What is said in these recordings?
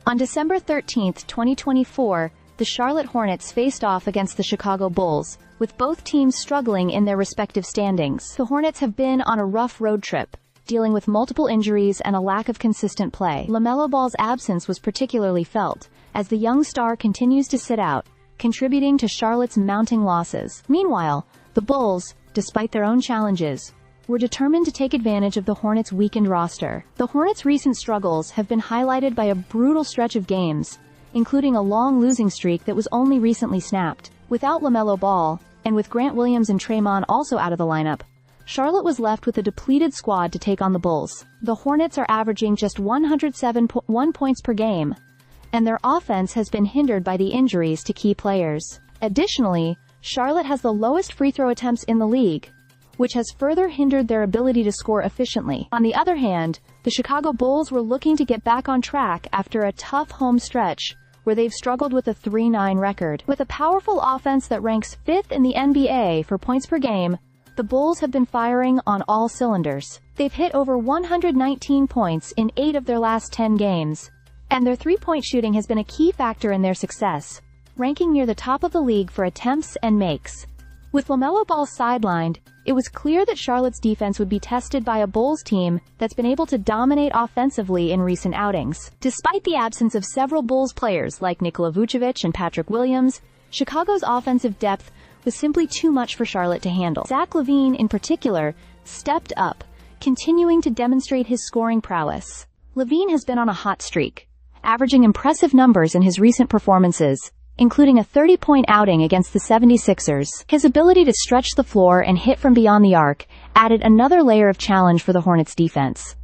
On December 13, 2024, the Charlotte Hornets faced off against the Chicago Bulls, with both teams struggling in their respective standings. The Hornets have been on a rough road trip, dealing with multiple injuries and a lack of consistent play. LaMelo Ball's absence was particularly felt, as the young star continues to sit out, contributing to Charlotte's mounting losses. Meanwhile, the Bulls, despite their own challenges, were determined to take advantage of the Hornets' weakened roster. The Hornets' recent struggles have been highlighted by a brutal stretch of games, including a long losing streak that was only recently snapped. Without LaMelo Ball, and with Grant Williams and Draymond also out of the lineup, Charlotte was left with a depleted squad to take on the Bulls. The Hornets are averaging just 107.1 points per game, and their offense has been hindered by the injuries to key players. Additionally, Charlotte has the lowest free throw attempts in the league, which has further hindered their ability to score efficiently. On the other hand, the Chicago Bulls were looking to get back on track after a tough home stretch, where they've struggled with a 3-9 record. With a powerful offense that ranks 5th in the NBA for points per game, the Bulls have been firing on all cylinders. They've hit over 119 points in 8 of their last 10 games, and their three-point shooting has been a key factor in their success, ranking near the top of the league for attempts and makes. With LaMelo Ball sidelined, it was clear that Charlotte's defense would be tested by a Bulls team that's been able to dominate offensively in recent outings. Despite the absence of several Bulls players like Nikola Vucevic and Patrick Williams, Chicago's offensive depth was simply too much for Charlotte to handle. Zach LaVine, in particular, stepped up, continuing to demonstrate his scoring prowess. LaVine has been on a hot streak, averaging impressive numbers in his recent performances, including a 30-point outing against the 76ers. His ability to stretch the floor and hit from beyond the arc added another layer of challenge for the Hornets' defense.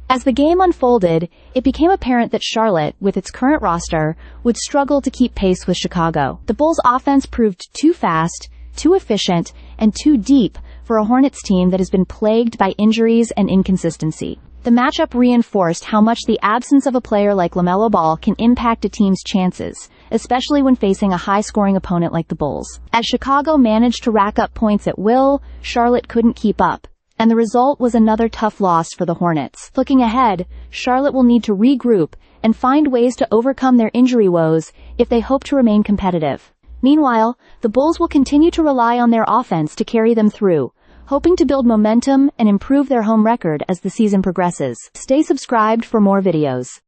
As the game unfolded, it became apparent that Charlotte, with its current roster, would struggle to keep pace with Chicago. The Bulls' offense proved too fast, too efficient, and too deep for a Hornets team that has been plagued by injuries and inconsistency. The matchup reinforced how much the absence of a player like LaMelo Ball can impact a team's chances, especially when facing a high-scoring opponent like the Bulls. As Chicago managed to rack up points at will, Charlotte couldn't keep up, and the result was another tough loss for the Hornets. Looking ahead, Charlotte will need to regroup and find ways to overcome their injury woes if they hope to remain competitive. Meanwhile, the Bulls will continue to rely on their offense to carry them through, hoping to build momentum and improve their home record as the season progresses. Stay subscribed for more videos.